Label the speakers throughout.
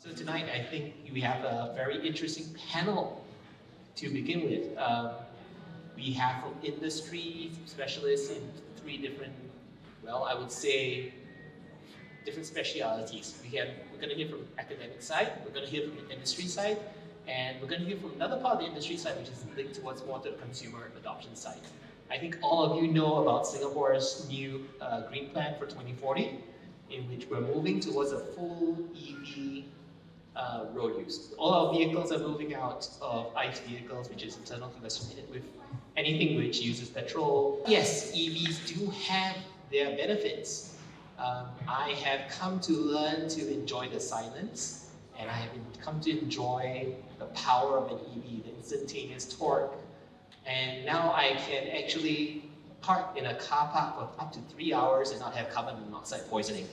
Speaker 1: So tonight, I think we have a very interesting panel to begin with. We have from industry specialists in three different, well, I would say, different specialities. We're going to hear from the academic side, we're going to hear from the industry side, and we're going to hear from another part of the industry side, which is linked towards more to the consumer adoption side. I think all of you know about Singapore's new Green Plan for 2040, in which we're moving towards a full EV road use. All our vehicles are moving out of ICE vehicles, which is internal combustion engine, with anything which uses petrol. Yes, EVs do have their benefits. I have come to learn to enjoy the silence, and I have come to enjoy the power of an EV, the instantaneous torque. And now I can actually park in a car park for up to 3 hours and not have carbon monoxide poisoning.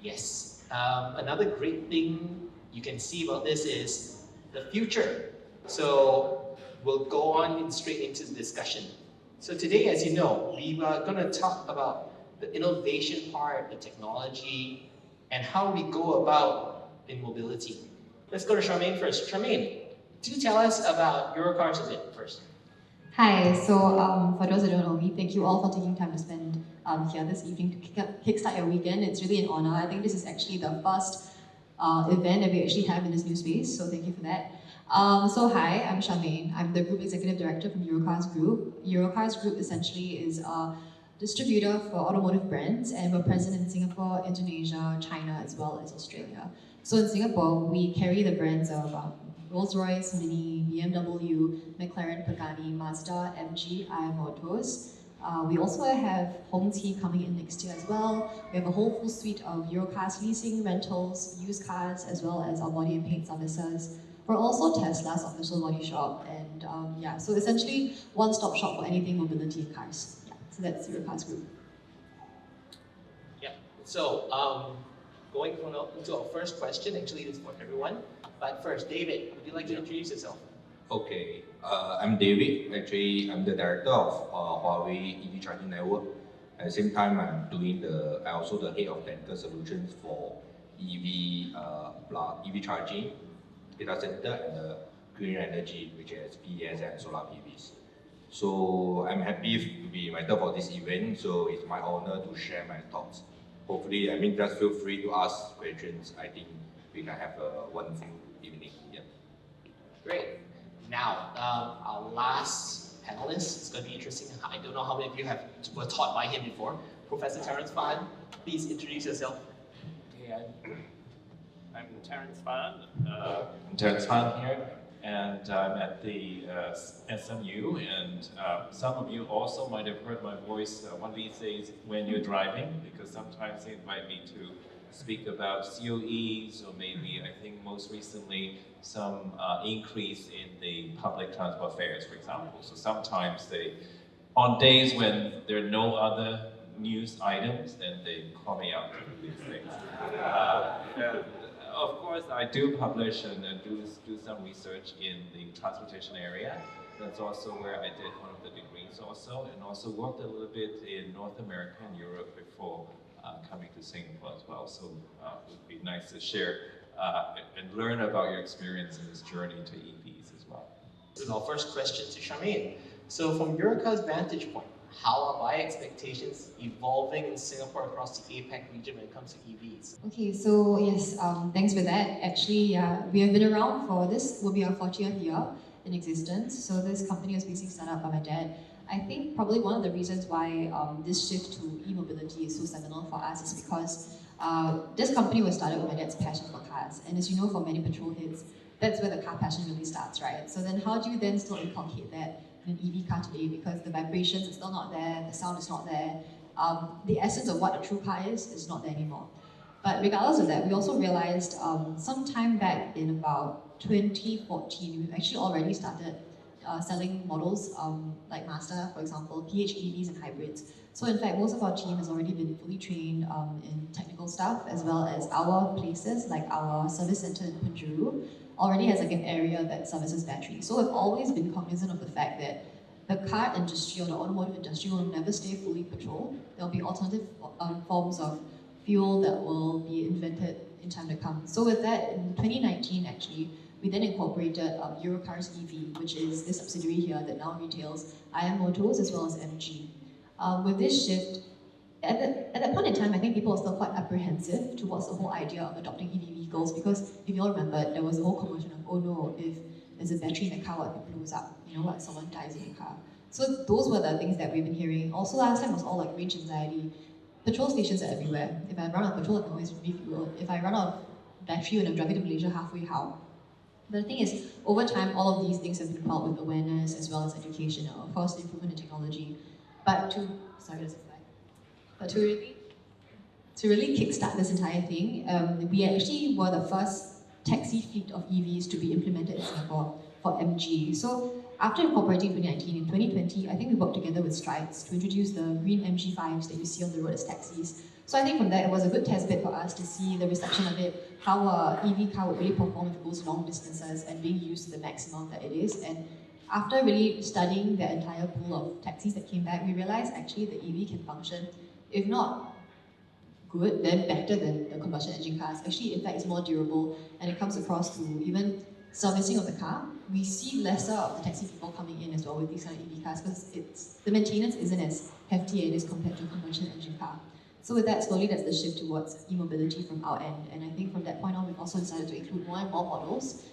Speaker 1: Yes. Another great thing you can see about this is the future. So we'll go on straight into the discussion. So today, as you know, we are going to talk about the innovation part, the technology, and how we go about in mobility. Let's go to Charmain first. Charmain, do tell us about Eurokars a bit first.
Speaker 2: Hi, so for those who don't know me, thank you all for taking time to spend here this evening to kickstart your weekend. It's really an honor. I think this is actually the first event that we actually have in this new space, so thank you for that. So hi, I'm Charmain. I'm the Group Executive Director from Eurokars Group. Eurokars Group essentially is a distributor for automotive brands, and we're present in Singapore, Indonesia, China, as well as Australia. So in Singapore, we carry the brands of Rolls-Royce, Mini, BMW, McLaren, Pagani, Mazda, MG, IM Motors. We also have Hongqi coming in next year as well. We have a whole full suite of Eurocars leasing, rentals, used cars, as well as our body and paint services. We're also Tesla's official body shop, and yeah, so essentially one-stop shop for anything mobility in cars. Yeah, so that's Eurocars Group.
Speaker 1: Yeah, so going into our first question, actually this is for everyone. But first, David, would you like to introduce yourself?
Speaker 3: Okay, I'm David. Actually, I'm the director of Huawei EV charging network. At the same time, I'm also the head of technical solutions for EV charging, data center, and green energy, which is PES and solar PVs. So I'm happy to be invited for this event. So it's my honor to share my thoughts. Hopefully, just feel free to ask questions. I think we can have a wonderful evening. Yeah.
Speaker 1: Great. Now, our last panelist is going to be interesting. I don't know how many of you were taught by him before. Professor Terence Tan, please introduce yourself.
Speaker 4: Okay, I'm Terence Tan. I'm Terence Tan here, and I'm at the SMU. And some of you also might have heard my voice one of these days when you're driving, because sometimes they invite me to speak about COEs, or maybe, I think most recently, some increase in the public transport fares, for example. So sometimes on days when there are no other news items, then they call me out for these things. And of course, I do publish and do some research in the transportation area. That's also where I did one of the degrees also, and also worked a little bit in North America and Europe before coming to Singapore as well. So it would be nice to share and learn about your experience in this journey to EVs as well.
Speaker 1: This is our first question to Charmain. So from Eurokars' vantage point, how are buyer expectations evolving in Singapore across the APAC region when it comes to EVs?
Speaker 2: Okay, so yes, thanks for that. Actually, we have been around for this, will be our 40th year in existence. So this company was basically set up by my dad. I think probably one of the reasons why this shift to e-mobility is so seminal for us is because this company was started with my dad's passion for cars. And as you know, for many petrol heads, that's where the car passion really starts, right? So then how do you then still inculcate that in an EV car today? Because the vibrations are still not there, the sound is not there. The essence of what a true car is not there anymore. But regardless of that, we also realized some time back in about 2014, we've actually already started selling models like Mazda, for example, PHEVs and hybrids. So in fact, most of our team has already been fully trained in technical stuff, as well as our places, like our service center in Penjuru, already has like an area that services batteries. So we've always been cognizant of the fact that the car industry or the automotive industry will never stay fully petrol. There'll be alternative forms of fuel that will be invented in time to come. So with that, in 2019 actually, we then incorporated Eurokars EV, which is this subsidiary here that now retails IM Motors as well as MG. With this shift, at that point in time, I think people were still quite apprehensive towards the whole idea of adopting EV vehicles because if you all remember, there was a whole commotion of, oh no, if there's a battery in the car, what if it blows up? You know what, someone dies in the car. So those were the things that we've been hearing. Also last time was all like range anxiety. Petrol stations are everywhere. If I run out of petrol, I can always refuel. If I run out of battery when I'm driving to Malaysia halfway, how? But the thing is, over time, all of these things have been coupled with awareness as well as education, of course, improvement in technology. But to really kickstart this entire thing, we actually were the first taxi fleet of EVs to be implemented in Singapore for MG. So after incorporating in 2019, in 2020, I think we worked together with Strides to introduce the green MG5s that you see on the road as taxis. So I think from that, it was a good test bed for us to see the reception of it, how an EV car would really perform if it goes long distances and being used to the maximum that it is. And after really studying the entire pool of taxis that came back, we realized actually the EV can function, if not good, then better than the combustion engine cars. Actually, in fact, it's more durable and it comes across to even servicing of the car. We see lesser of the taxi people coming in as well with these kind of EV cars because the maintenance isn't as hefty as it is compared to a combustion engine car. So with that, slowly that's the shift towards e-mobility from our end. And I think from that point on, we've also decided to include more and more models.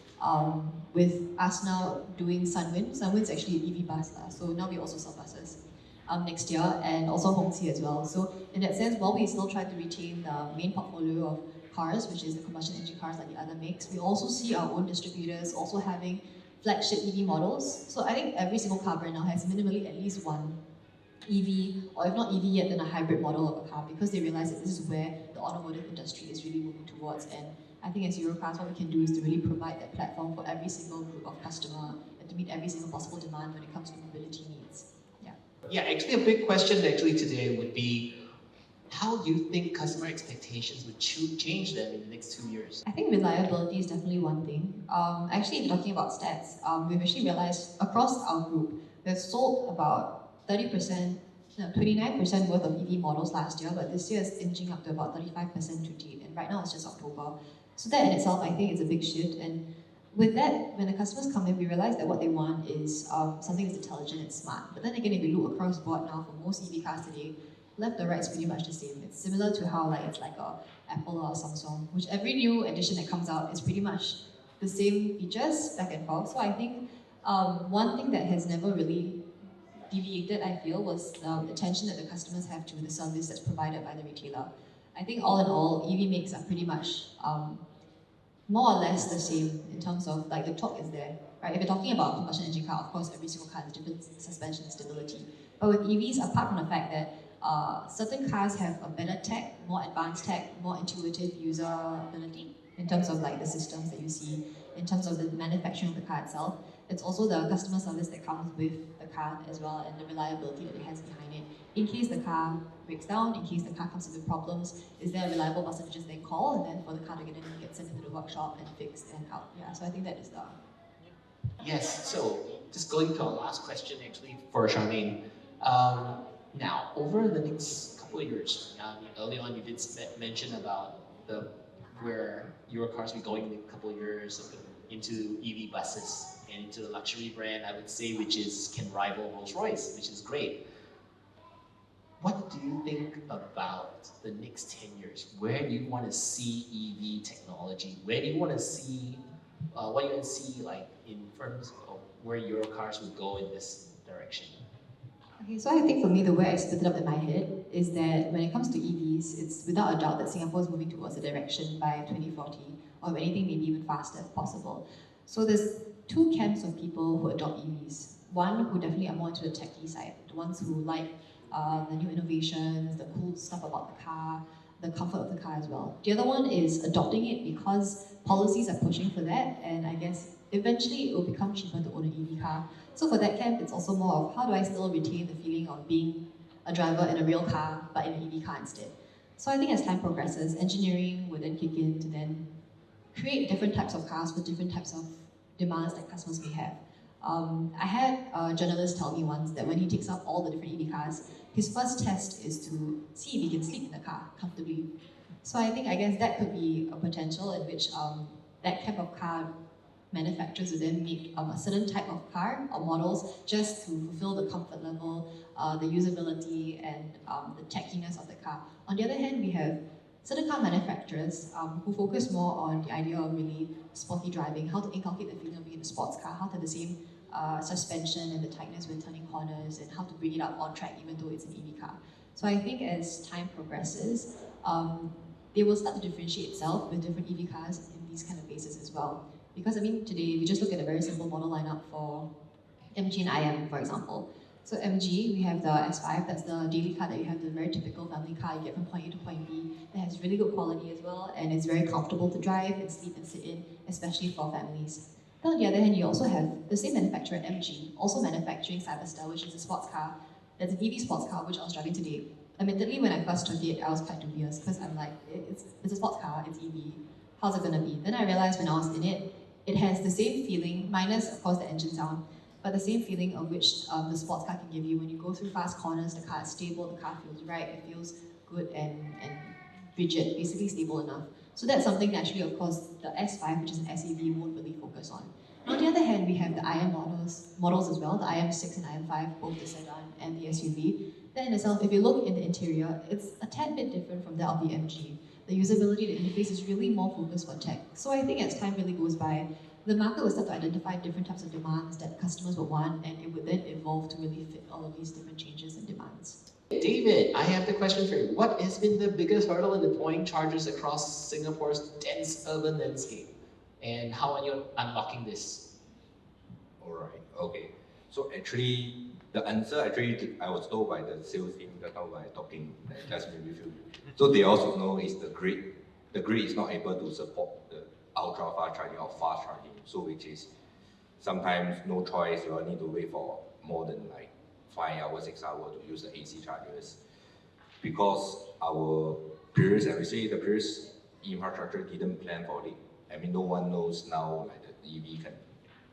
Speaker 2: With us now doing Sunwind. Sunwind's actually an EV bus, so now we also sell buses next year, and also Hongqi as well. So in that sense, while we still try to retain the main portfolio of cars, which is the combustion engine cars like the other makes, we also see our own distributors also having flagship EV models. So I think every single car brand now has minimally at least one EV, or if not EV yet, then a hybrid model of a car, because they realize that this is where the automotive industry is really moving towards. And I think as Eurokars, what we can do is to really provide that platform for every single group of customer and to meet every single possible demand when it comes to mobility needs.
Speaker 1: Yeah, actually a big question actually today would be, how do you think customer expectations would change them in the next 2 years?
Speaker 2: I think reliability is definitely one thing. Actually, if you're talking about stats, we've actually realized across our group, we've sold about 30%, 29% worth of EV models last year, but this year is inching up to about 35% to date, and right now it's just October. So that in itself, I think, is a big shift. And with that, when the customers come in, we realize that what they want is something that's intelligent and smart. But then again, if we look across board now for most EV cars today, left to right is pretty much the same. It's similar to how it's like a Apple or a Samsung, which every new edition that comes out is pretty much the same features back and forth. So I think one thing that has never really deviated, I feel, was the attention that the customers have to the service that's provided by the retailer. I think all in all, EV makes are pretty much more or less the same in terms of the torque is there, right? If you're talking about a combustion engine car, of course, every single car has different suspension stability. But with EVs, apart from the fact that certain cars have a better tech, more advanced tech, more intuitive usability in terms of the systems that you see, in terms of the manufacturing of the car itself. It's also the customer service that comes with the car as well, and the reliability that it has behind it. In case the car breaks down, in case the car comes with problems, is there a reliable person to just then call, and then for the car to get sent into the workshop and fixed and out. Yeah, so I think that is the...
Speaker 1: Yes, so just going to our last question actually for Charmain. Now, over the next couple of years, early on you did mention about where Eurokars will be going in a couple of years into EV buses and into the luxury brand, I would say, which can rival Rolls-Royce, which is great. What do you think about the next 10 years? Where do you want to see EV technology? Where do you want to see, what do you want to see in terms of where Eurokars would go in this direction?
Speaker 2: Okay, so I think for me, the way I split it up in my head is that when it comes to EVs, it's without a doubt that Singapore is moving towards a direction by 2040, or if anything, maybe even faster if possible. So there's two camps of people who adopt EVs. One who definitely are more into the techie side, the ones who like the new innovations, the cool stuff about the car, the comfort of the car as well. The other one is adopting it because policies are pushing for that, and I guess eventually it will become cheaper to own an EV car. So for that camp, it's also more of how do I still retain the feeling of being a driver in a real car, but in an EV car instead. So I think as time progresses, engineering will then kick in to then create different types of cars for different types of demands that customers may have. I had a journalist tell me once that when he takes up all the different EV cars, his first test is to see if he can sleep in the car comfortably. So I guess that could be a potential in which that type of car manufacturers would then make a certain type of car or models just to fulfill the comfort level, the usability, and the tackiness of the car. On the other hand, we have certain car manufacturers who focus more on the idea of really sporty driving, how to inculcate the feeling of being in a sports car, how to have the same suspension and the tightness when turning corners, and how to bring it up on track even though it's an EV car. So I think as time progresses, they will start to differentiate itself with different EV cars in these kind of bases as well. Because I mean, today we just look at a very simple model lineup for MG and IM, for example. So MG, we have the S5, that's the daily car that you have, the very typical family car you get from point A to point B, that has really good quality as well, and it's very comfortable to drive and sleep and sit in, especially for families. Then on the other hand, you also have the same manufacturer, MG, also manufacturing Cyberster, which is a sports car. That's an EV sports car, which I was driving today. Admittedly, when I first took it, I was quite dubious, because I'm like, it's a sports car, it's EV, how's it gonna be? Then I realized when I was in it, it has the same feeling, minus of course the engine sound, but the same feeling of which the sports car can give you. When you go through fast corners, the car is stable, the car feels right, it feels good and rigid, basically stable enough. So that's something naturally, of course, the S5, which is an SUV, won't really focus on. On the other hand, we have the IM models as well, the IM6 and IM5, both the sedan and the SUV. That in itself, if you look in the interior, it's a tad bit different from that of the MG. The usability, the interface is really more focused for tech. So I think as time really goes by, the market will start to identify different types of demands that customers would want, and it would then evolve to really fit all of these different changes and demands.
Speaker 1: David, I have the question for you. What has been the biggest hurdle in deploying chargers across Singapore's dense urban landscape? And how are you unlocking this?
Speaker 3: Alright, okay. So actually, the answer I was told by the sales team that now by talking, just maybe few. So they also know is the grid. The grid is not able to support the ultra fast charging or fast charging. So which is sometimes no choice, you will need to wait for more than like 5 hours, 6 hours to use the AC chargers. Because our previous, I would say the previous infrastructure didn't plan for it. I mean, no one knows now like the EV can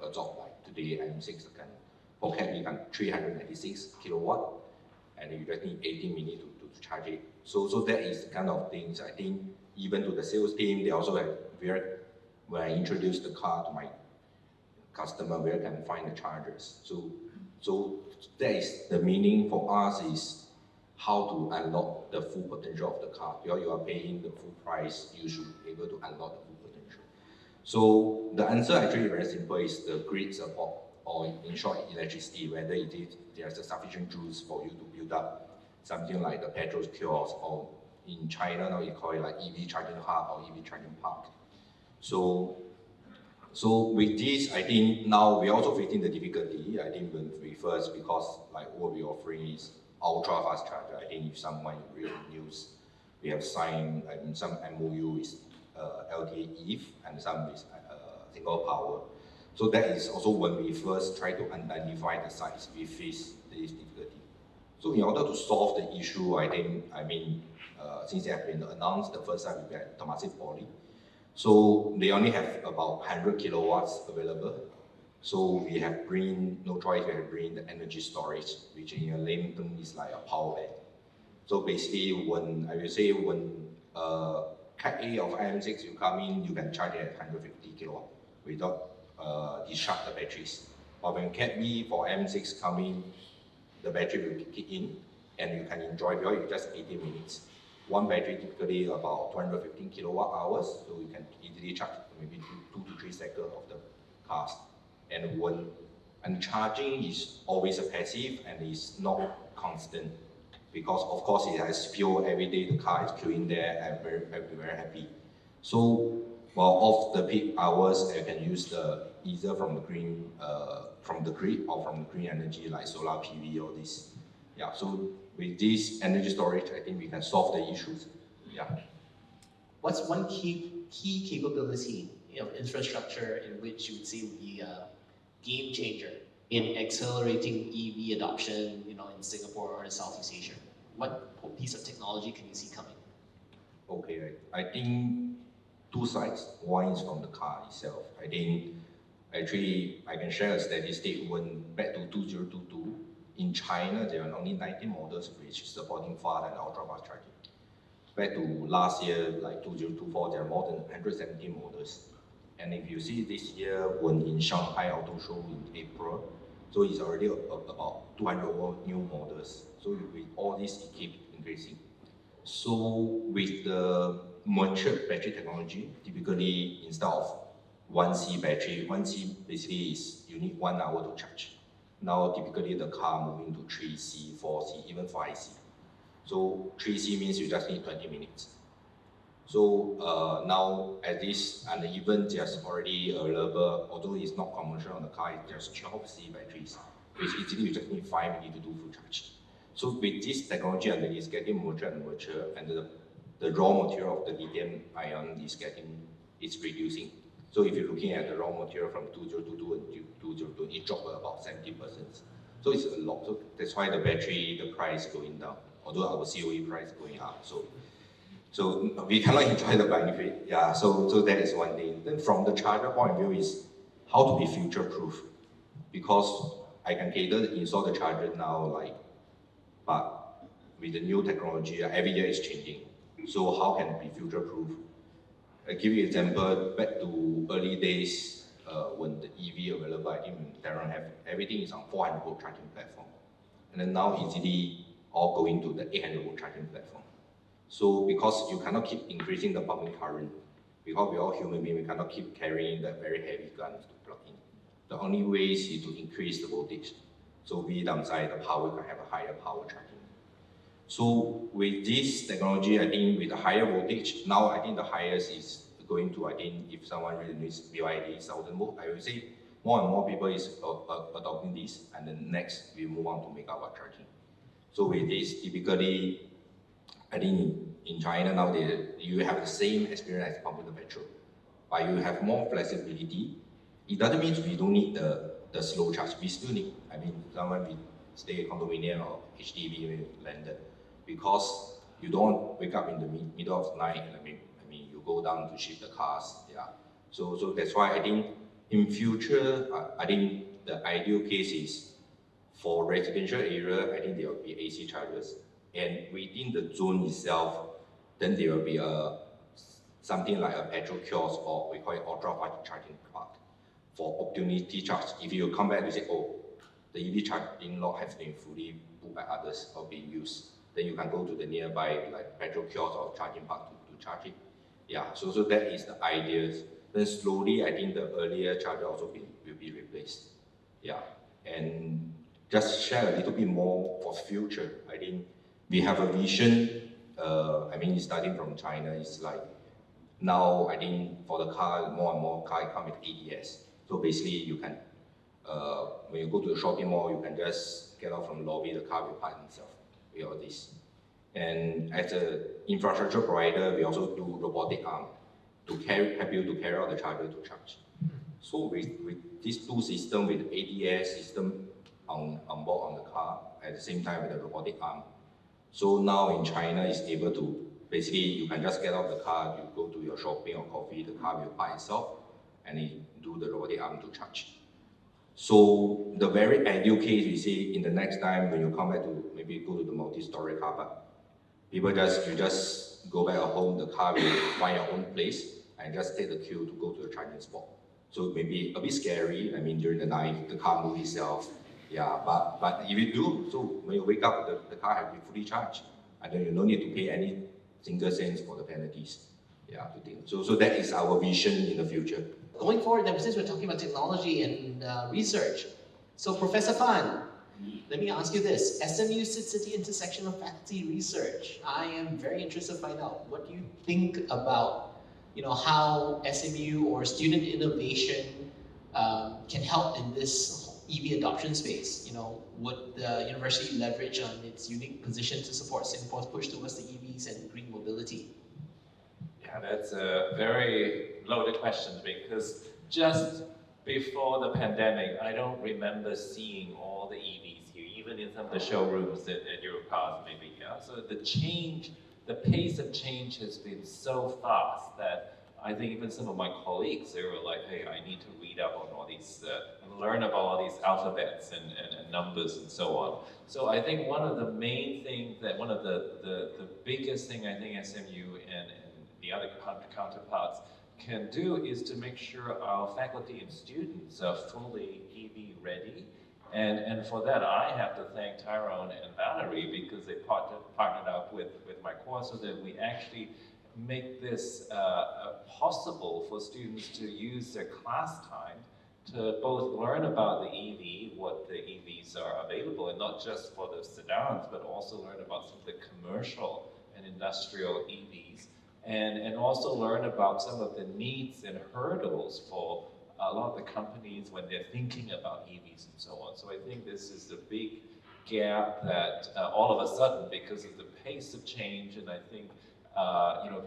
Speaker 3: absorb like today M6 can for cabin can 396 kilowatt, and you just need 18 minutes to charge it. So that is the kind of things I think even to the sales team, they also have when I introduce the car to my customer, where can find the chargers. So that is the meaning for us is how to unlock the full potential of the car. Because you are paying the full price, you should be able to unlock the full potential. So the answer actually very simple is the grid support, or in short, electricity, whether there's a sufficient joules for you to build up something like the petrol kiosk, or in China now you call it like EV charging hub or EV charging park. So with this, I think now we're also facing the difficulty. I think when we first, because like what we're offering is ultra fast charger. I think if someone read the news, we have signed some MOU with LTA Eve and some with Single Power. So that is also when we first try to identify the sites, we face this difficulty. So in order to solve the issue, I mean, since it has been announced the first time we had Temasek Poly, so they only have about 100 kilowatts available. So we have no choice, we have bring the energy storage, which in a layman term is like a power bank. So basically when Cat A of IM6 you come in, you can charge it at 150 kilowatt without discharge the batteries. But when Cat B for M6 come in, the battery will kick in and you can enjoy because it's just 80 minutes. One battery typically about 215 kilowatt hours, so you can easily charge maybe 2 to 3 cycles of the cars. And charging is always a passive and is not constant, because of course it has fuel every day. The car is queuing there and very happy. So off the peak hours, you can use either from the grid or from the green energy like solar PV or this. Yeah. So with this energy storage, I think we can solve the issues. Yeah.
Speaker 1: What's one key capability of infrastructure in which you would say would be a game changer in accelerating EV adoption, in Singapore or in Southeast Asia? What piece of technology can you see coming?
Speaker 3: Okay, I think two sides. One is from the car itself. I think actually I can share a statistic. When back to 2022, in China there are only 19 models which supporting fast and ultra fast charging. back to last year, like 2024, there are more than 170 models. And if you see this year, when in Shanghai Auto Show in April, so it's already about 200 new models. So with all this, it keeps increasing. So with the matured battery technology, typically instead of 1C battery, 1C basically is you need 1 hour to charge. Now typically the car moving to 3C, 4C, even 5C. So 3C means you just need 20 minutes. So now at this, and even just already available, although it's not commercial on the car, it's just 12C batteries, which easily you just need 5 minutes to do full charge. So with this technology, and it's getting mature and mature, and the raw material of the lithium ion is reducing. So if you're looking at the raw material from 2022 and 2022, it dropped about 70%. So it's a lot. So that's why the battery, the price going down, although our COE price going up. So we cannot enjoy the benefit. Yeah, so that is one thing. Then from the charger point of view is how to be future-proof. Because I can cater to install the charger now, but with the new technology, every year is changing. So how can it be future-proof? I give you an example, back to early days when the EV available, I think Tyron have everything is on 400 volt charging platform. And then now easily all going to the 800 volt charging platform. So because you cannot keep increasing the pumping current, because we are all human beings, we cannot keep carrying that very heavy guns to plug in. The only way is to increase the voltage. So we downside the power can have a higher power charging. So with this technology, I think with the higher voltage, now I think the highest is going to, I think if someone really needs BYD 1000 volt, I would say more and more people is adopting this, and then next we move on to megawatt charging. So with this, typically, I think in China now, you have the same experience as pumping the petrol, but you have more flexibility. It doesn't mean we don't need the slow charge. We still need, I mean, someone we stay in condominium or HDB when you landed, because you don't wake up in the middle of the night. I mean, you go down to shift the cars. Yeah. So that's why I think in future, I think the ideal case is for residential area. I think there will be AC chargers, and within the zone itself, then there will be something like a petrol kiosk, or we call it ultra fast charging part for opportunity charge. If you come back and say, oh, the EV charging lot has been fully booked by others or being used, then you can go to the nearby like petrol kiosk or charging park to charge it. Yeah, so that is the ideas. Then slowly, I think the earlier charger also will be replaced. Yeah, and just share a little bit more for future. I think we have a vision. I mean, starting from China, it's like now I think for the car, more and more cars come with ADS. So basically, you can when you go to the shopping mall, you can just get out from the lobby, the car will park itself with all this. And as an infrastructure provider, we also do robotic arm to help you to carry out the charger to charge. So with these two systems, with ADS system on board on the car, at the same time with the robotic arm. So now in China, it's able to, basically you can just get out the car, you go to your shopping or coffee, the car will park itself, and it do the robotic arm to charge. So the very ideal case we see in the next time when you come back to maybe go to the multi-story car park, you just go back at home, the car will find your own place and just take the queue to go to the charging spot. So maybe a bit scary. I mean, during the night, the car moves itself. Yeah, but if you do, so when you wake up, the car has been fully charged, and then you don't need to pay any single cents for the penalties. Yeah, to think. So that is our vision in the future.
Speaker 1: Going forward, then, since we're talking about technology and research, so Professor Fan, let me ask you this. SMU sits at the intersection of faculty research. I am very interested to find out, what do you think about how SMU or student innovation can help in this EV adoption space? Would the university leverage on its unique position to support Singapore's push towards the EVs and green mobility?
Speaker 4: Yeah, that's a very loaded question, because just before the pandemic, I don't remember seeing all the EVs here, even in some of the showrooms at Eurokars maybe. Yeah? So the pace of change has been so fast that I think even some of my colleagues, they were like, hey, I need to read up on all these, and learn about all these alphabets and numbers and so on. So I think one of the main things that, one of the biggest thing I think SMU and the other counterparts can do is to make sure our faculty and students are fully EV ready. And for that, I have to thank Tyron and Valerie because they partnered up with my course so that we actually make this possible for students to use their class time to both learn about the EV, what the EVs are available, and not just for the sedans, but also learn about some of the commercial and industrial EVs, and also learn about some of the needs and hurdles for a lot of the companies when they're thinking about EVs and so on. So I think this is the big gap that all of a sudden, because of the pace of change, and I think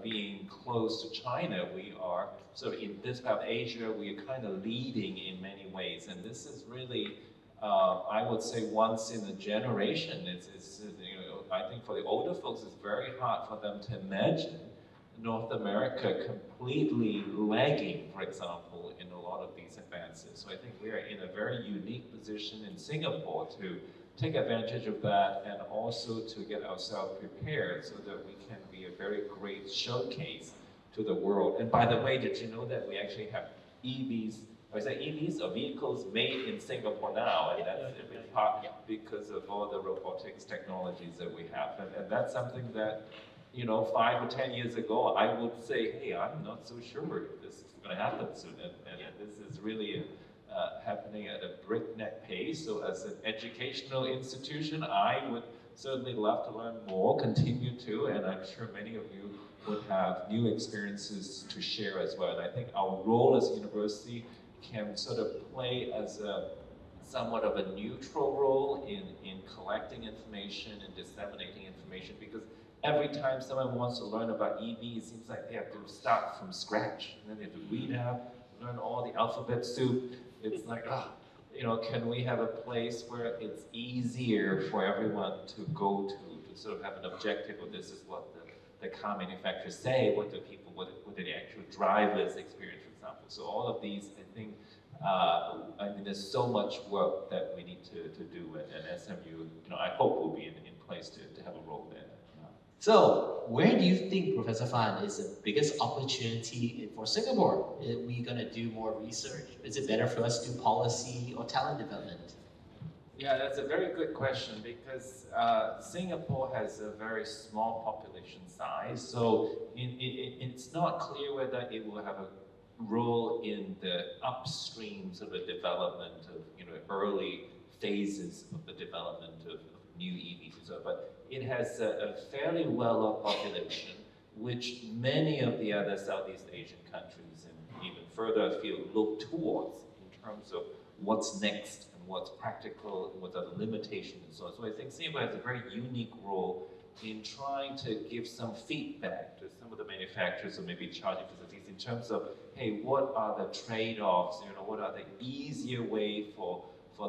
Speaker 4: being close to China, we are sort of in this part of Asia, we are kind of leading in many ways, and this is really, I would say, once in a generation. It's I think for the older folks, it's very hard for them to imagine North America completely lagging, for example, in a lot of these advances. So I think we are in a very unique position in Singapore to take advantage of that and also to get ourselves prepared so that we can be a very great showcase to the world. And by the way, did you know that we actually have EVs, or I say EVs or vehicles made in Singapore now, and that's a big part because of all the robotics technologies that we have. And that's something that 5 or 10 years ago, I would say, hey, I'm not so sure if this is going to happen soon. And this is really happening at a breakneck pace. So as an educational institution, I would certainly love to learn more, continue to, and I'm sure many of you would have new experiences to share as well. And I think our role as a university can sort of play as a somewhat of a neutral role in collecting information and disseminating information, because every time someone wants to learn about EV, it seems like they have to start from scratch. And then they have to read up, learn all the alphabet soup. It's like, can we have a place where it's easier for everyone to go to sort of have an objective of this is what the car manufacturers say, what do the actual drivers experience, for example. So all of these, I think, there's so much work that we need to do, and SMU, I hope will be in place to have a role there.
Speaker 1: So, where do you think, Professor Fan, is the biggest opportunity for Singapore? Are we going to do more research? Is it better for us to do policy or talent development?
Speaker 4: Yeah, that's a very good question, because Singapore has a very small population size, so it's not clear whether it will have a role in the upstream sort of development of early phases of the development of new EVs and so on, but it has a fairly well-off population, which many of the other Southeast Asian countries and even further afield look towards in terms of what's next and what's practical and what are the limitations and so on. So I think Singapore has a very unique role in trying to give some feedback to some of the manufacturers or maybe charging facilities in terms of, hey, what are the trade-offs, what are the easier way for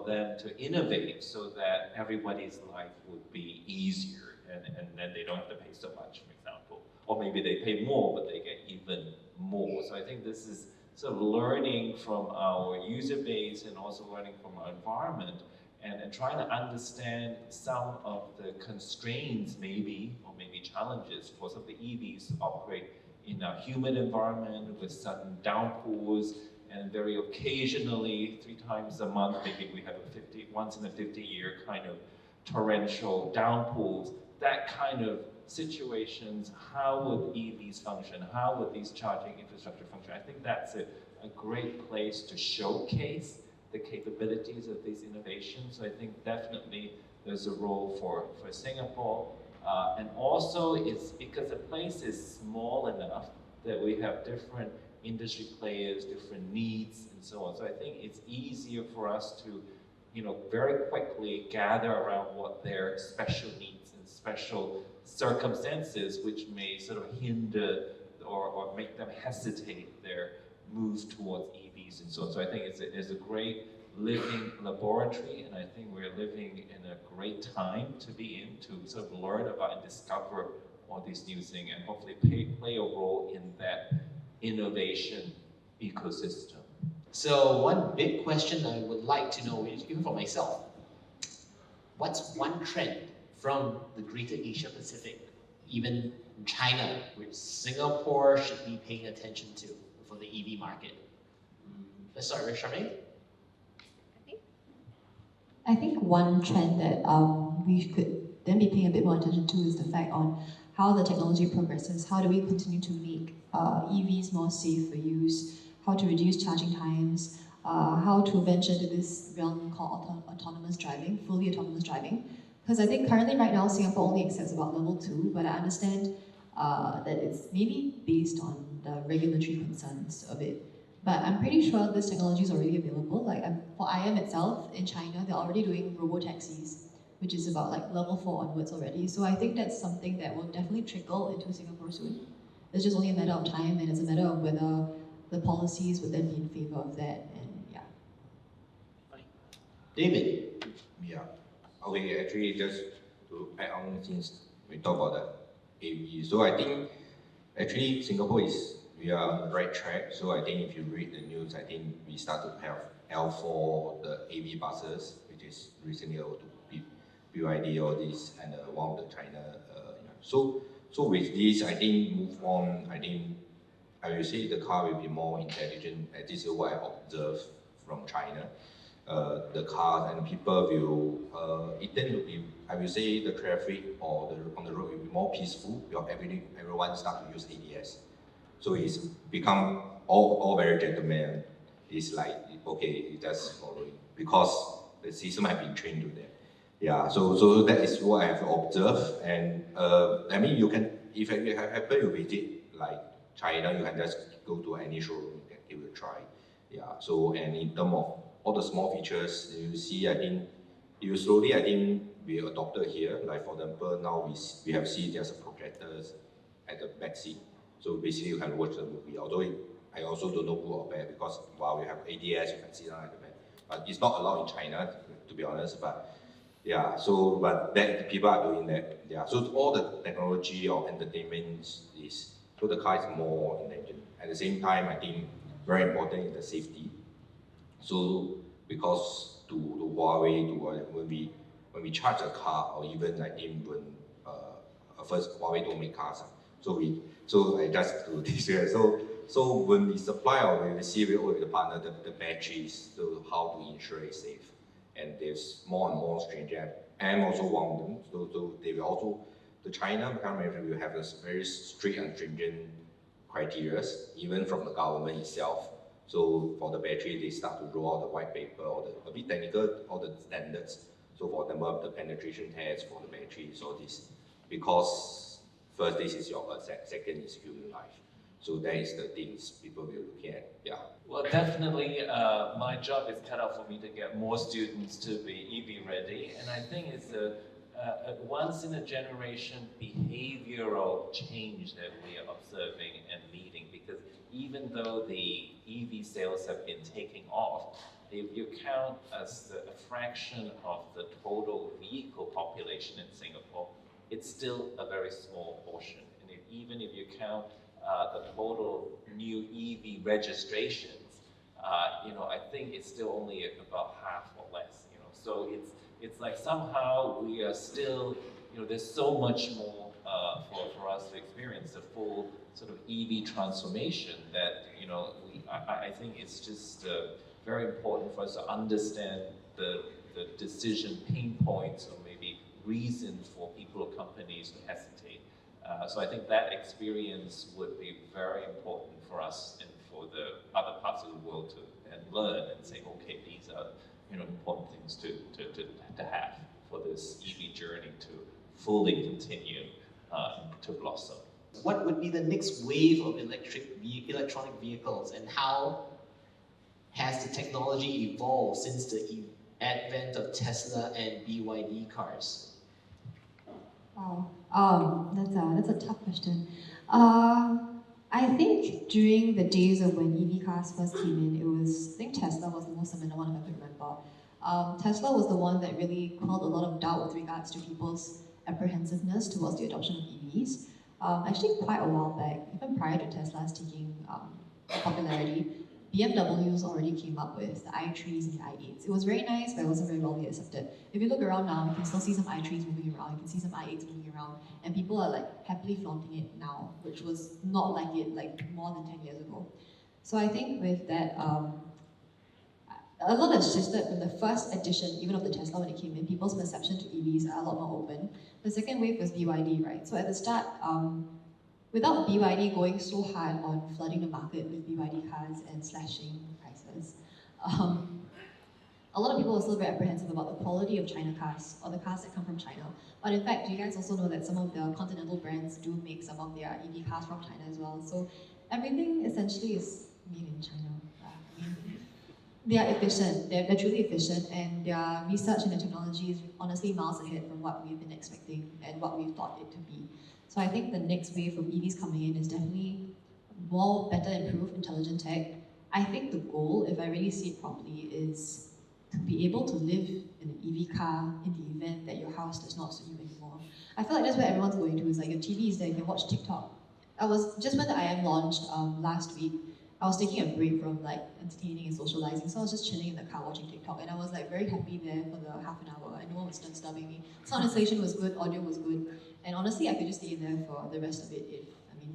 Speaker 4: them to innovate so that everybody's life would be easier and then they don't have to pay so much, for example. Or maybe they pay more, but they get even more. So I think this is sort of learning from our user base and also learning from our environment and trying to understand some of the constraints maybe, or maybe challenges for some of the EVs to operate in a humid environment with sudden downpours, and very occasionally, 3 times a month, maybe we have once in a 50-year kind of torrential downpours. That kind of situations, how would EVs function? How would these charging infrastructure function? I think that's a great place to showcase the capabilities of these innovations. So I think definitely there's a role for Singapore. And also it's because the place is small enough that we have different industry players, different needs, and so on. So I think it's easier for us to, very quickly gather around what their special needs and special circumstances, which may sort of hinder or make them hesitate their move towards EVs and so on. So I think it's a great living laboratory, and I think we're living in a great time to be in to sort of learn about and discover all these new things, and hopefully play a role in that innovation ecosystem.
Speaker 1: So one big question I would like to know, even for myself, what's one trend from the greater Asia Pacific, even China, which Singapore should be paying attention to for the EV market? Let's start with Charmain.
Speaker 2: I think one trend that we could then be paying a bit more attention to is the fact on how the technology progresses. How do we continue to make EVs more safe for use? How to reduce charging times? How to venture into this realm called autonomous driving, fully autonomous driving? Because I think currently right now Singapore only accepts about level 2, but I understand that it's maybe based on the regulatory concerns of it. But I'm pretty sure this technology is already available. Like for IM itself, in China, they're already doing robo-taxis, which is about like level 4 onwards already. So I think that's something that will definitely trickle into Singapore soon. It's just only a matter of time, and it's a matter of whether the policies would then be in favor of that, and yeah.
Speaker 1: David.
Speaker 3: Yeah. Okay, actually just to add on, since we talk about the AV, so I think actually Singapore we are on the right track. So I think if you read the news, I think we start to have L4, the AV buses, which is recently able to BYD, all this, and one of the China. So with this, I think move on. I think I will say the car will be more intelligent. And this is what I observe from China. The cars and people will it tend to be. I will say the traffic or on the road will be more peaceful because everyone start to use ADS. So it's become all very gentleman. It's like, okay, you just following because the system has been trained to that. Yeah, so that is what I have observed. And I mean, you can, if you happen you visit like China, you can just go to any showroom, you can give it a try. Yeah, so and in terms of all the small features, you see, I think, you slowly, I think, we adopted here. Like for example, now we have seen there's a projectors at the back seat. So basically you can watch the movie, although I also don't know good or bad because while we have ADS, you can sit down at the back. But it's not allowed in China, to be honest, but yeah, so, but that people are doing that. Yeah, so all the technology or entertainment is, so the car is more intelligent. At the same time, I think very important is the safety. So because to Huawei, when we charge a car, or even I think when first Huawei don't make cars, so I just do this here. So when we supply or when we see with the partner the batteries, so how to ensure it's safe, and there's more and more stringent, and also one of them. So they will also the China car manufacturer will have a very strict and stringent criteria, even from the government itself. So for the battery, they start to roll out the white paper or a bit technical, all the standards. So for example, the penetration test for the battery, so this, because first this is your Earth, second is human life. So that is the things people will look at, yeah.
Speaker 4: Well, definitely, my job is cut out for me to get more students to be EV ready, and I think it's a once in a generation behavioral change that we are observing and leading, because even though the EV sales have been taking off, if you count as a fraction of the total vehicle population in Singapore, it's still a very small portion. And even if you count the total new EV registrations, I think it's still only about half or less. So it's like somehow we are still, there's so much more for us to experience the full sort of EV transformation that I think it's just very important for us to understand the decision pain points or maybe reasons for people or companies to hesitate. So I think that experience would be very important for us and for the other parts of the world to learn and say, okay, these are important things to have for this EV journey to fully continue to blossom.
Speaker 1: What would be the next wave of electronic vehicles, and how has the technology evolved since the advent of Tesla and BYD cars?
Speaker 2: Wow, that's a tough question. I think during the days of when EV cars first came in, I think Tesla was the most dominant one if I could remember. Tesla was the one that really quelled a lot of doubt with regards to people's apprehensiveness towards the adoption of EVs. Actually, quite a while back, even prior to Tesla's taking popularity, BMWs already came up with the i3s and the i8s. It was very nice, but it wasn't very well accepted. If you look around now, you can still see some i3s moving around, you can see some i8s moving around, and people are like happily flaunting it now, which was not like it like more than 10 years ago. So I think with that, a lot has shifted from the first edition, even of the Tesla when it came in. People's perception to EVs are a lot more open. The second wave was BYD, right? So at the start, without BYD going so hard on flooding the market with BYD cars and slashing prices, a lot of people are still very apprehensive about the quality of China cars or the cars that come from China. But in fact, do you guys also know that some of the continental brands do make some of their EV cars from China as well? So everything essentially is made in China. I mean, they are efficient, they're truly efficient, and their research and their technology is honestly miles ahead from what we've been expecting and what we thought it to be. So I think the next wave of EVs coming in is definitely more better improved intelligent tech. I think the goal, if I really see it properly, is to be able to live in an EV car in the event that your house does not suit you anymore. I feel like that's where everyone's going to, is like your TV is there, you can watch TikTok. Just when the IM launched last week, I was taking a break from like entertaining and socializing, so I was just chilling in the car watching TikTok, and I was like very happy there for the half an hour, and no one was disturbing me. Sound installation was good, audio was good, and honestly I could just stay in there for the rest of it if,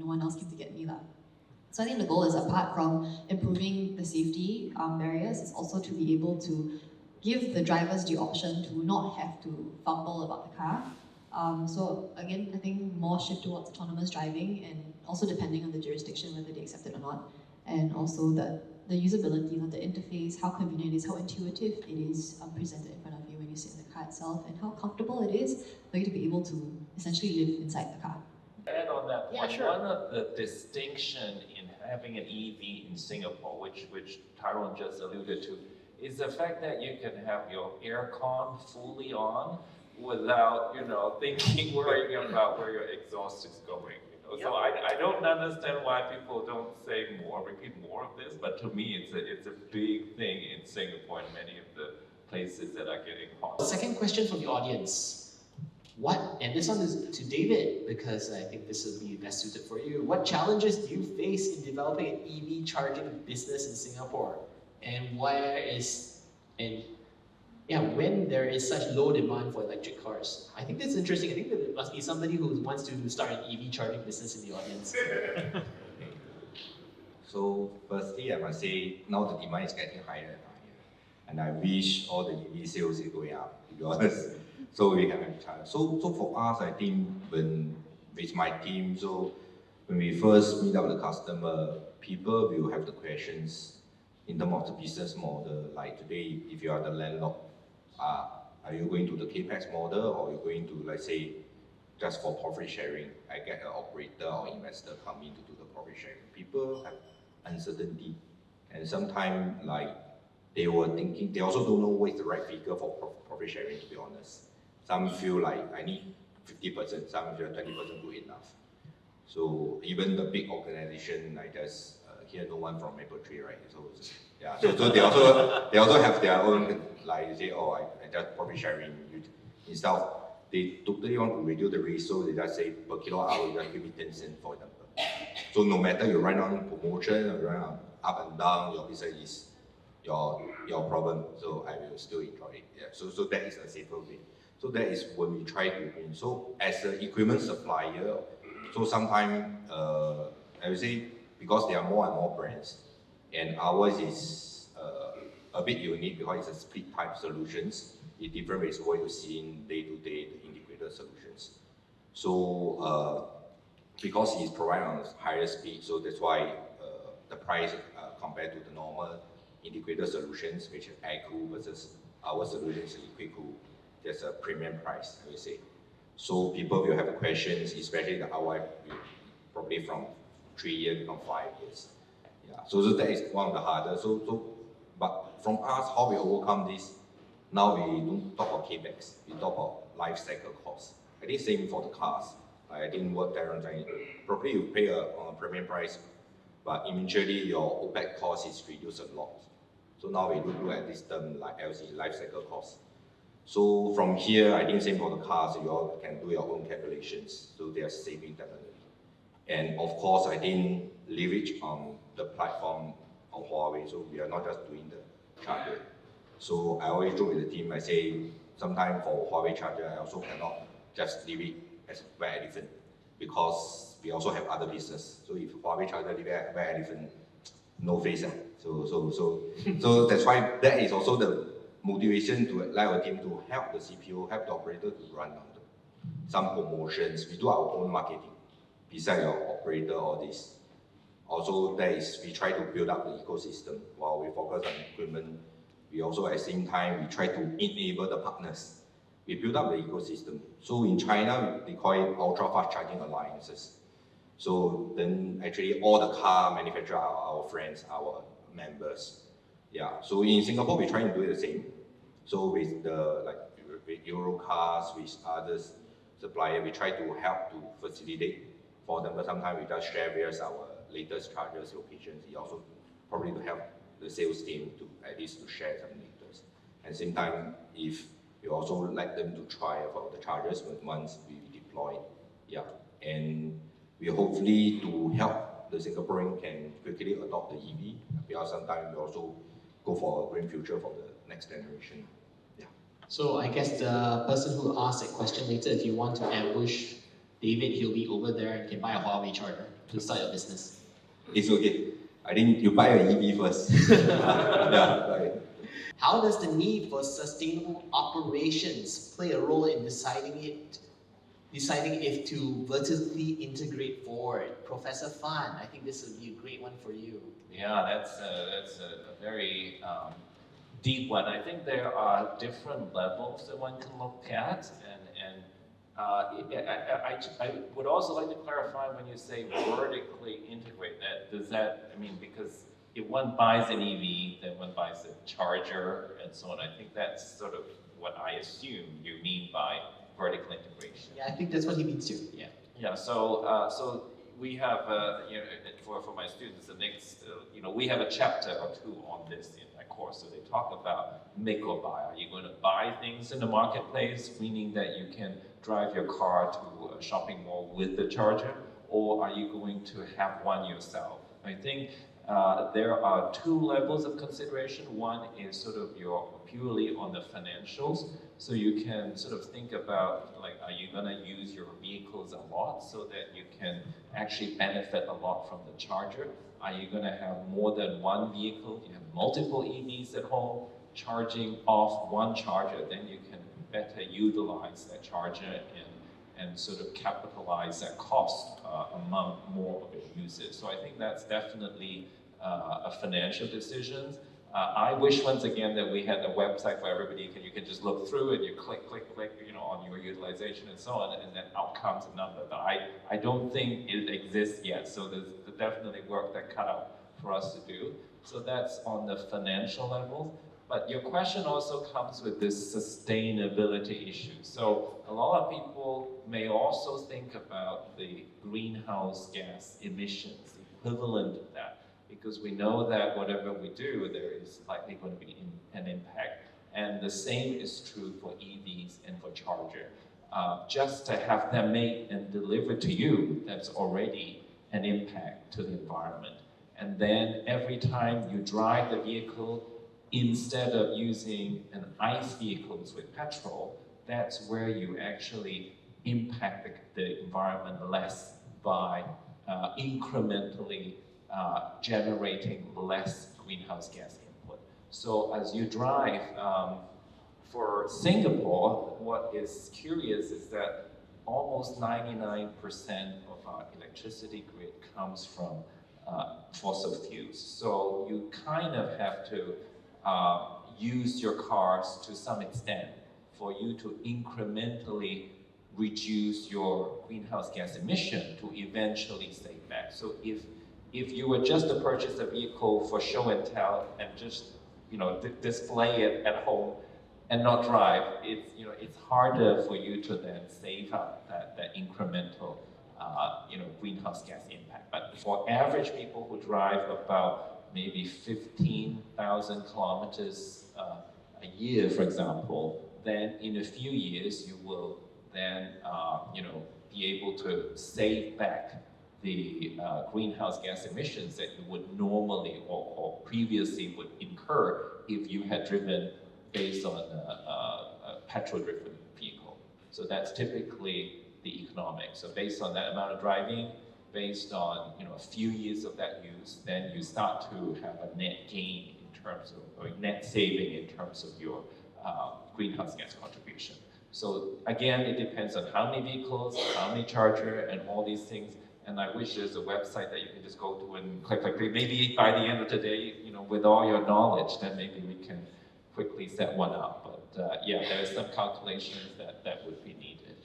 Speaker 2: no one else came to get me lah. So I think the goal is, apart from improving the safety barriers, is also to be able to give the drivers the option to not have to fumble about the car. So again, I think more shift towards autonomous driving, and also depending on the jurisdiction whether they accept it or not. And also the usability of the interface, how convenient it is, how intuitive it is presented in front of you when you sit in the car itself, and how comfortable it is for you to be able to essentially live inside the car.
Speaker 4: Add on that point,
Speaker 1: Yeah, sure.
Speaker 4: one of the distinction in having an EV in Singapore, which Tyron just alluded to, is the fact that you can have your aircon fully on without, thinking worrying about where your exhaust is going. So I don't understand why people don't repeat more of this, but to me it's a big thing in Singapore and many of the places that are getting hot.
Speaker 1: Second question from the audience. And this one is to David, because I think this will be best suited for you. What challenges do you face in developing an EV charging business in Singapore? And when there is such low demand for electric cars? I think that's interesting. I think there must be somebody who wants to start an EV charging business in the audience.
Speaker 3: So firstly, I must say, now the demand is getting higher and higher. And I wish all the EV sales is going up, to be honest. So we have a challenge. So for us, I think with my team, so when we first meet up with the customer, people will have the questions in terms of the business model. Like today, if you are the landlord, are you going to the CAPEX model, or are you going to, let's say, just for profit sharing? I get an operator or investor come in to do the profit sharing. People have uncertainty, and sometimes they were thinking, they also don't know what is the right figure for profit sharing, to be honest. Some feel like I need 50%, some feel 20% good enough. So even the big organization, I just hear no one from Maple Tree, right? So yeah, so they also have their own, like you say, I just profit sharing. Instead of, they totally want to reduce the ratio, they just say per kilowatt hour, you just give me 10 cents, for example. So no matter you run on promotion or run on up and down, your business is your problem. So I will still enjoy it. Yeah. So that is a safer way. So that is when we try to win. So as an equipment supplier, so sometimes I would say, because there are more and more brands, and ours is a bit unique because it's a split type solutions. It's different ways what you see in day-to-day the integrated solutions. So because it's provided on higher speed, so that's why the price compared to the normal integrated solutions, which is air-cooled versus our solutions is liquid-cooled, there's a premium price, I would say. So people will have questions, especially the ROI, probably from 3 years become 5 years. Yeah. So that is one of the hardest. But from us, how we overcome this, now we don't talk about CAPEX, we talk about life cycle costs. I think same for the cars. I think what Tyron Tan, probably you pay a premium price, but eventually your OPEX cost is reduced a lot. So now we look at this term like LC, life cycle cost. So from here, I think same for the cars, you all can do your own calculations. So they are saving definitely. And of course, I didn't leverage on the platform of Huawei, so we are not just doing the charger. So I always joke with the team, I say, sometimes for Huawei charger, I also cannot just leave it as Wang Elephant, because we also have other business. So if Huawei charger leave it as Wang Elephant, no face. So that's why that is also the motivation to allow our team to help the CPO, help the operator to run on some promotions. We do our own marketing beside our operator, all this. Also, that is, we try to build up the ecosystem while we focus on equipment. We also, at the same time, we try to enable the partners. We build up the ecosystem. So in China, they call it ultra fast charging alliances. So then actually all the car manufacturers are our friends, our members. Yeah. So in Singapore, we try to do the same. So with with Eurokars, with others suppliers, we try to help to facilitate for them. But sometimes we just share with our latest chargers locations. We also probably to help the sales team to at least to share some latest. At the same time, if we also let them to try about the chargers once we deploy, yeah, and we hopefully to help the Singaporean can quickly adopt the EV. Because sometimes we also go for a green future for the next generation. Yeah.
Speaker 1: So I guess the person who asked that question later, if you want to ambush David, he'll be over there and can buy a Huawei charger to start your business.
Speaker 3: It's okay. I think you buy an EV first. Yeah, right.
Speaker 1: How does the need for sustainable operations play a role in deciding if to vertically integrate forward? Professor Fan, I think this would be a great one for you.
Speaker 4: Yeah, that's a very deep one. I think there are different levels that one can look at, and I would also like to clarify when you say vertically integrate. I mean, because if one buys an EV, then one buys a charger and so on. I think that's sort of what I assume you mean by vertical integration.
Speaker 1: Yeah, I think that's what he means too. Yeah.
Speaker 4: Yeah. So we have for my students the next we have a chapter or two on this in my course. So they talk about make or buy. Are you going to buy things in the marketplace, meaning that you can drive your car to a shopping mall with the charger, or are you going to have one yourself? I think there are two levels of consideration. One is sort of purely on the financials. So you can sort of think about, like, are you going to use your vehicles a lot so that you can actually benefit a lot from the charger? Are you going to have more than one vehicle? You have multiple EVs at home charging off one charger, then you can better utilize that charger and sort of capitalize that cost among more of its users. So I think that's definitely a financial decision. I wish once again that we had a website where everybody you can just look through and you click, on your utilization and so on, and then out comes a number. But I don't think it exists yet. So there's definitely work that cut out for us to do. So that's on the financial level. But your question also comes with this sustainability issue. So a lot of people may also think about the greenhouse gas emissions, equivalent of that, because we know that whatever we do, there is likely going to be an impact. And the same is true for EVs and for charger. Just to have them made and delivered to you, that's already an impact to the environment. And then every time you drive the vehicle, instead of using an ICE vehicles with petrol, that's where you actually impact the environment less by incrementally generating less greenhouse gas input. So as you drive, for Singapore, what is curious is that almost 99% of our electricity grid comes from fossil fuels. So you kind of have to use your cars to some extent for you to incrementally reduce your greenhouse gas emission to eventually save back. So if you were just to purchase a vehicle for show and tell and just display it at home and not drive, it's harder for you to then save up that incremental greenhouse gas impact. But for average people who drive about maybe 15,000 kilometers a year, for example, then in a few years you will then be able to save back the greenhouse gas emissions that you would normally or previously would incur if you had driven based on a petrol-driven vehicle. So that's typically the economics. So based on that amount of driving, based on a few years of that use, then you start to have a net gain in terms of, or net saving in terms of your greenhouse gas contribution. So again, it depends on how many vehicles, how many charger, and all these things. And I wish there's a website that you can just go to and click. Maybe by the end of the day, with all your knowledge, then maybe we can quickly set one up. But yeah, there are some calculations that would be needed.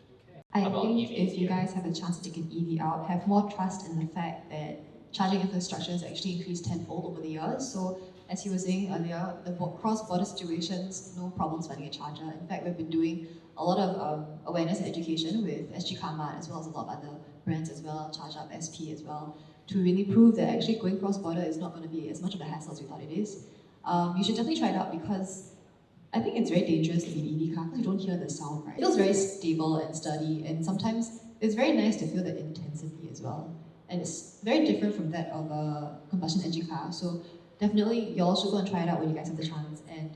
Speaker 2: I
Speaker 1: About
Speaker 2: think
Speaker 1: EVs,
Speaker 2: if you guys have a chance to take an EV out, have more trust in the fact that charging infrastructure has actually increased tenfold over the years. So as you were saying earlier, the cross-border situations, no problems finding a charger. In fact, we've been doing a lot of awareness and education with SG Karma as well as a lot of other brands as well, ChargedUp, SP as well, to really prove that actually going cross-border is not going to be as much of a hassle as we thought it is. You should definitely try it out because I think it's very dangerous to be an EV car because you don't hear the sound, right? It feels very stable and sturdy, and sometimes it's very nice to feel the intensity as well. And it's very different from that of a combustion engine car. So definitely, y'all should go and try it out when you guys have the chance. And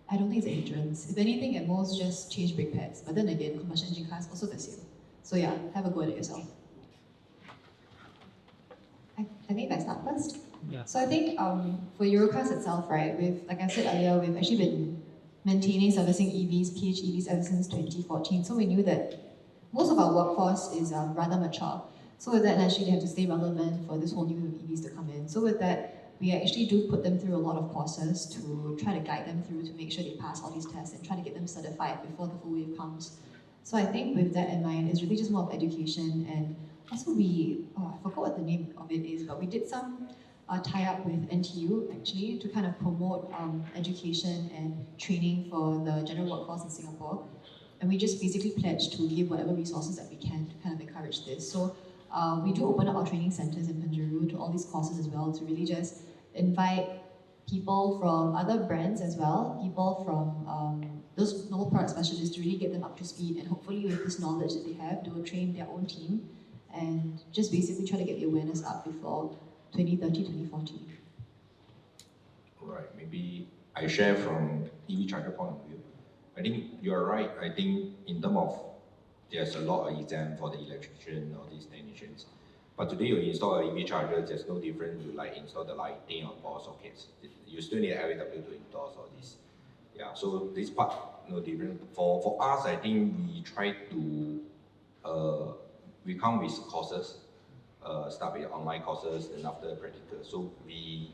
Speaker 2: I don't think it's a hindrance. If anything, at most just change brake pads. But then again, combustion engine cars also the same. So yeah, have a go at it yourself. I think if I start first.
Speaker 1: Yeah.
Speaker 2: So I think for Eurokars itself, right, like I said earlier, we've actually been maintaining, servicing EVs, PHEVs ever since 2014. So we knew that most of our workforce is rather mature. So with that, naturally, they have to stay relevant for this whole new EVs to come in. So with that, we actually do put them through a lot of courses to try to guide them through to make sure they pass all these tests and try to get them certified before the full wave comes. So I think with that in mind, it's really just more of education. And also I forgot what the name of it is, but we did some tie-up with NTU actually to kind of promote education and training for the general workforce in Singapore. And we just basically pledged to give whatever resources that we can to kind of encourage this. So we do open up our training centers in Penjuru to all these courses as well to really just invite people from other brands as well, people from those novel product specialists to really get them up to speed, and hopefully with this knowledge that they have, they will train their own team and just basically try to get the awareness up before 2030, 2040.
Speaker 3: Right, maybe I share from EV charger point of view. I think you're right. I think in terms of there's a lot of exam for the electrician or these technicians. But today you install an EV charger, there's no difference. You install the lighting or power sockets. You still need LAW to endorse all this. Yeah, so this part no different. For us, I think we try to we come with courses. Start with online courses and after practical. So we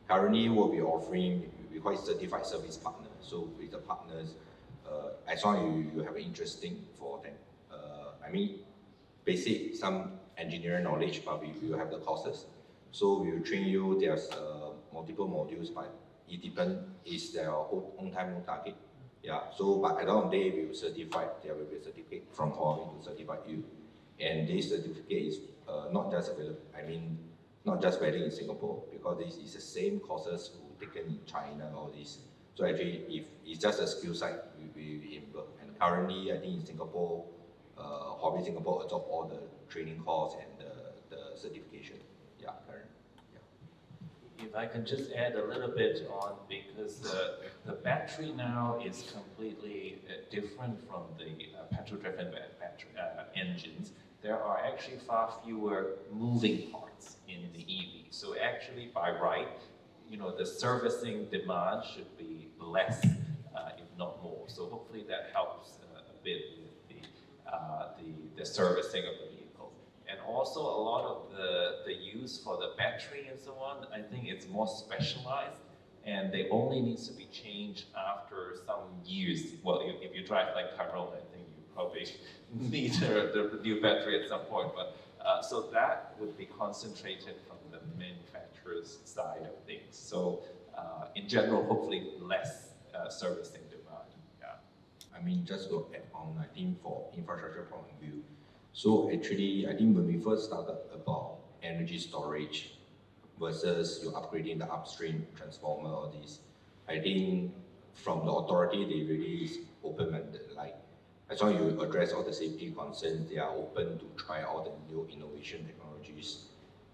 Speaker 3: currently will be offering, we call it certified service partner. So with the partners, as long as you have an interesting for them. I mean, basic, some engineering knowledge, but we will have the courses. So we will train you, there's multiple modules, but it depends, is their own time, own target. Yeah, so but at the end of the day, we will certify, there will be a certificate from Huawei to certify you. And this certificate is not just available, not just valid in Singapore, because this is the same courses taken in China, all this. So actually, if it's just a skill set, we involve. And currently, I think in Singapore, Huawei Singapore adopt all the training course and the certification. Yeah, currently. Yeah.
Speaker 4: If I can just add a little bit on, because the battery now is completely different from the petrol-driven battery engines. There are actually far fewer moving parts in the EV. So actually, by right, the servicing demand should be less, if not more. So hopefully that helps a bit with the servicing of the vehicle. And also a lot of the use for the battery and so on, I think it's more specialized, and they only needs to be changed after some years. Well, if you drive like Tyron, I think you probably need the new battery at some point. But so that would be concentrated from the manufacturer's side of things. So in general, hopefully less servicing demand. Yeah.
Speaker 3: Just to add on, I think for infrastructure point of view. So actually, I think when we first started about energy storage versus you upgrading the upstream transformer or this, I think from the authority, they really open-minded, like as long as you address all the safety concerns, they are open to try all the new innovation technologies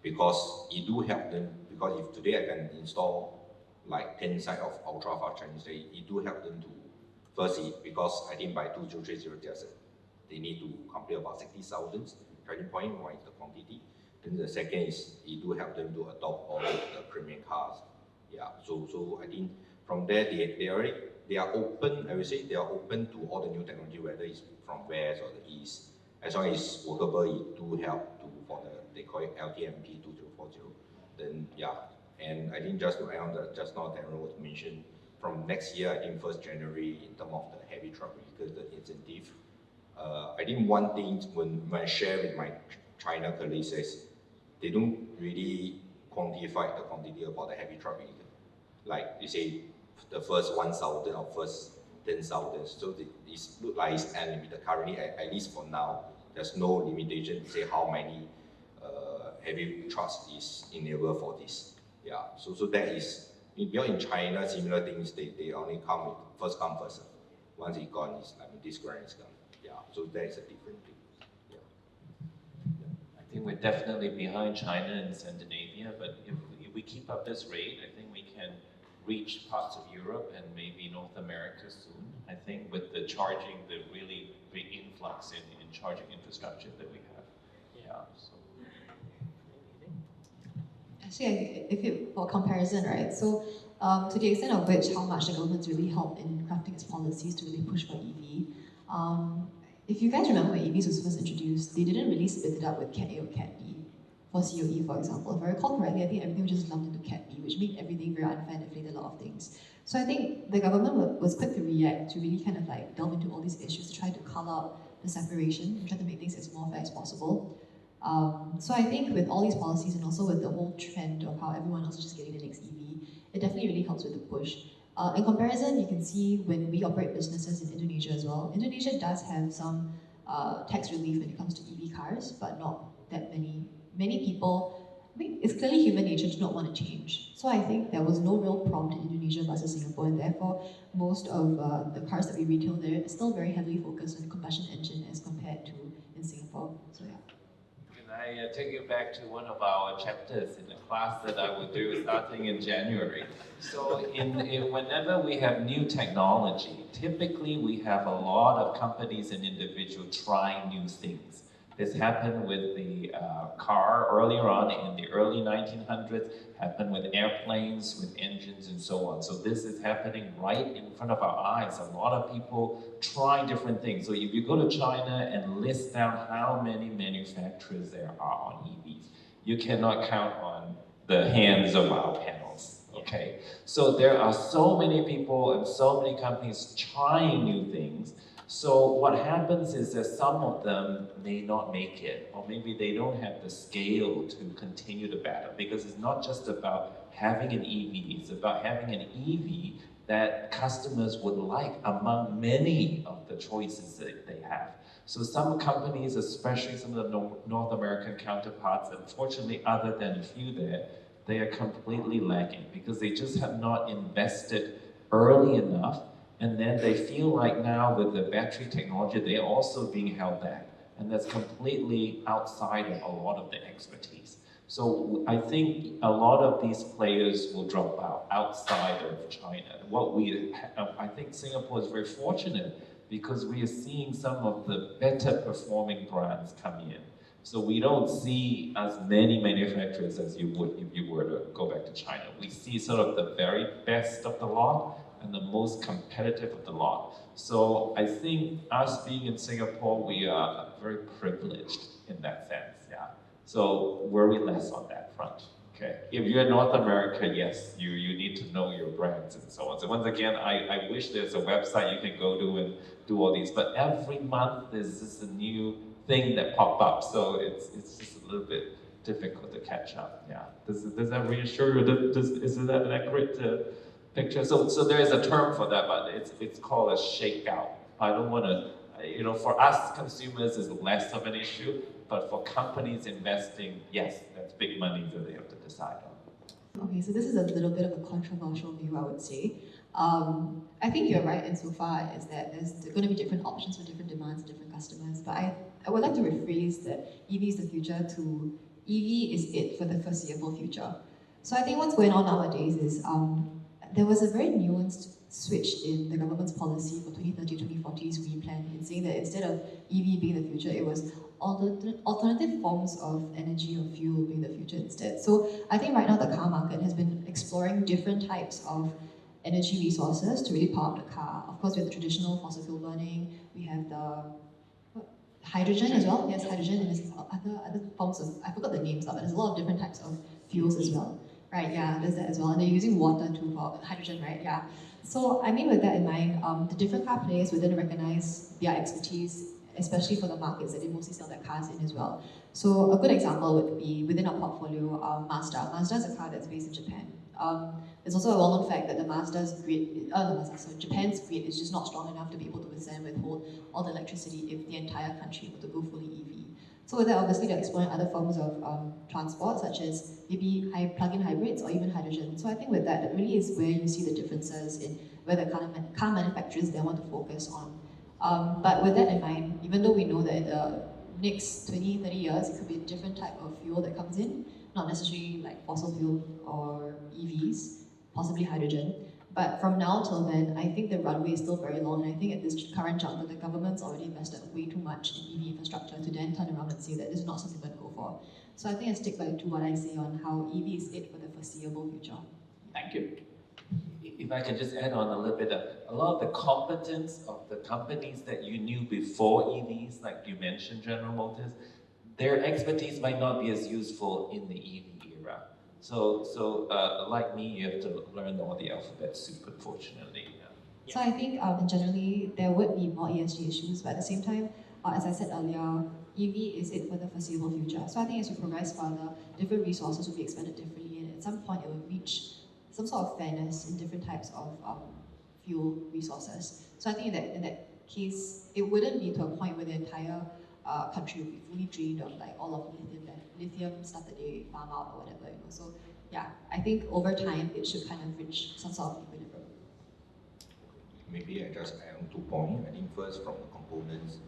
Speaker 3: because it do help them, because if today I can install like 10 sites of ultra fast charging station, it do help them to, firstly, because I think by 2030, they need to complete about 60,000 charging point, one is the quantity. Then the second is, it do help them to adopt all the premium cars. Yeah, so I think from there, they are open, I would say they are open to all the new technology, whether it's from west or the east. As long as workable, it do help to, for the, they call it LTMP 2040. Then yeah, and I think just to add on that, just now Terence was mentioned, from next year, I think 1st January, in terms of the heavy truck vehicles, the incentive, I think one thing when I share with my China colleagues is, they don't really quantify the quantity about the heavy truck vehicle. Like you say, the first 1,000 or first 10,000, so it looks like it's unlimited. Currently, at least for now, there's no limitation to say how many heavy trucks is enabled for this. Yeah, so that is, beyond in China, similar things, they only come with first come, first serve. Once it's gone, this grant is gone. Yeah, so that is a different thing. Yeah.
Speaker 4: I think we're definitely behind China and Scandinavia, but if we keep up this rate, I think we can reach parts of Europe and maybe North America soon. I think with the charging, the really big influx in charging infrastructure that we have. Yeah. So.
Speaker 2: Actually, if you, for comparison, right? So to the extent of which how much the government's really helped in crafting its policies to really push for EV. If you guys remember when EVs was first introduced, they didn't really split it up with Cat A or Cat B. For COE, for example, if I recall correctly, I think everything was just lumped into Cat B, which made everything very unfair and inflated a lot of things. So I think the government was quick to react, to really kind of like delve into all these issues, to try to call out the separation, and try to make things as more fair as possible. So I think with all these policies and also with the whole trend of how everyone else is just getting the next EV, it definitely really helps with the push. In comparison, you can see when we operate businesses in Indonesia as well, Indonesia does have some tax relief when it comes to EV cars, but not that many. Many people, I mean, it's clearly human nature to not want to change. So I think there was no real prompt in Indonesia versus Singapore, and therefore most of the cars that we retail there is still very heavily focused on the combustion engine as compared to in Singapore. So yeah.
Speaker 4: Can I take you back to one of our chapters in the class that I will do starting in January? So whenever we have new technology, typically we have a lot of companies and individuals trying new things. This happened with the car earlier on in the early 1900s, happened with airplanes, with engines and so on. So this is happening right in front of our eyes. A lot of people try different things. So if you go to China and list down how many manufacturers there are on EVs, you cannot count on the hands of our panels, okay? So there are so many people and so many companies trying new things. So what happens is that some of them may not make it, or maybe they don't have the scale to continue the battle, because it's not just about having an EV, it's about having an EV that customers would like among many of the choices that they have. So some companies, especially some of the North American counterparts, unfortunately other than a few there, they are completely lacking because they just have not invested early enough. And then they feel like now with the battery technology, they're also being held back. And that's completely outside of a lot of the expertise. So I think a lot of these players will drop out outside of China. I think Singapore is very fortunate because we are seeing some of the better performing brands come in. So we don't see as many manufacturers as you would if you were to go back to China. We see sort of the very best of the lot and the most competitive of the lot. So I think us being in Singapore, we are very privileged in that sense, yeah. So worry less on that front, okay? If you're in North America, yes, you need to know your brands and so on. So once again, I wish there's a website you can go to and do all these, but every month there's just a new thing that pop up, so it's just a little bit difficult to catch up, yeah. Does that reassure you? Is that an accurate picture? So there is a term for that, but it's called a shakeout. I don't want to, for us consumers is less of an issue, but for companies investing, yes, that's big money that they have to decide on.
Speaker 2: Okay, so this is a little bit of a controversial view, I would say. I think you're right insofar as that there's going to be different options for different demands and different customers, but I would like to rephrase that EV is the future to EV is it for the foreseeable future. So I think what's going on nowadays is there was a very nuanced switch in the government's policy for 2030-2040's green plan in saying that instead of EV being the future, it was alternative forms of energy or fuel being the future instead. So I think right now the car market has been exploring different types of energy resources to really power up the car. Of course, we have the traditional fossil fuel burning, we have the hydrogen as well. Yes, hydrogen, and there's other forms of, I forgot the names, but there's a lot of different types of fuels as well. Right, yeah, there's that as well. And they're using water too for hydrogen, right? Yeah. So I mean, with that in mind, the different car players will then recognize their expertise, especially for the markets that they mostly sell their cars in as well. So a good example would be within our portfolio, Mazda. Mazda is a car that's based in Japan. There's also a well-known fact that Japan's grid is just not strong enough to be able to withstand and withhold all the electricity if the entire country were to go fully EV. So with that, obviously, they're exploring other forms of transport, such as maybe plug-in hybrids or even hydrogen. So I think with that, that really is where you see the differences in where the car manufacturers then want to focus on. But with that in mind, even though we know that in the next 20, 30 years, it could be a different type of fuel that comes in, not necessarily like fossil fuel or EVs, possibly hydrogen. But from now till then, I think the runway is still very long, and I think at this current juncture, the government's already invested way too much in EV infrastructure to then turn around and say that this is not something we're going to go for. So I think I stick back to what I say on how EV is it for the foreseeable future.
Speaker 1: Thank you.
Speaker 4: If I can just add on a little bit, a lot of the competence of the companies that you knew before EVs, like you mentioned General Motors, their expertise might not be as useful in the EV era. So like me, you have to learn all the alphabet soup, unfortunately.
Speaker 2: So I think generally there would be more ESG issues, but at the same time, as I said earlier, EV is it for the foreseeable future. So I think as we progress further, different resources will be expended differently, and at some point it will reach some sort of fairness in different types of fuel resources. So I think in that case, it wouldn't be to a point where the entire country would be fully drained of like all of lithium stuff that they farm out or whatever, you know. So yeah, I think over time it should kind of reach some sort of equilibrium.
Speaker 3: Maybe I just add on 2 points. I think first from the components,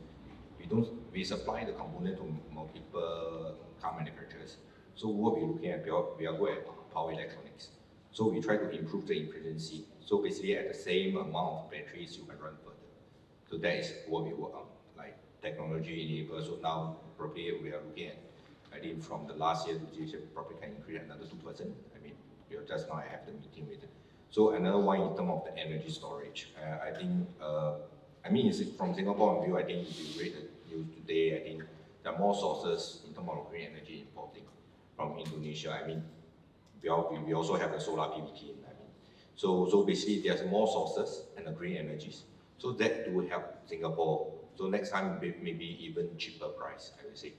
Speaker 3: we supply the component to multiple car manufacturers. So what we're looking at, we are good at power electronics. So we try to improve the efficiency. So basically at the same amount of batteries you can run further. So that is what we work on, like technology enabled. So now probably we are looking at, I think from the last year to this year, probably can increase another 2%. I mean, just now I have the meeting with it. So another one in terms of the energy storage. I think, from Singapore view, I think if you read the news today, I think there are more sources in terms of green energy importing from Indonesia. I mean, we also have the solar PV team. I mean, so basically there's more sources and the green energies. So that do help Singapore. So next time maybe even cheaper price, I would say.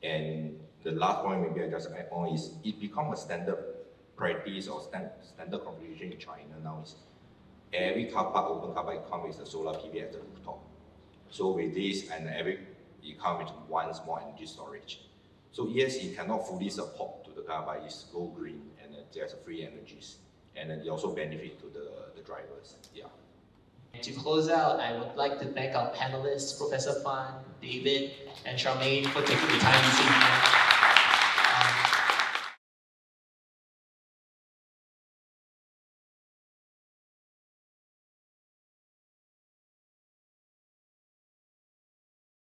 Speaker 3: And the last point maybe I just add on is it become a standard practice or standard configuration in China now is every car park, open car park, comes with the solar PV at the rooftop. So with this and it comes with one small energy storage. So yes, it cannot fully support to the car, but it's go green and there's free energies. And then it also benefit to the drivers. Yeah.
Speaker 1: To close out, I would like to thank our panelists, Professor Fan, David, and Charmain for taking the time this evening.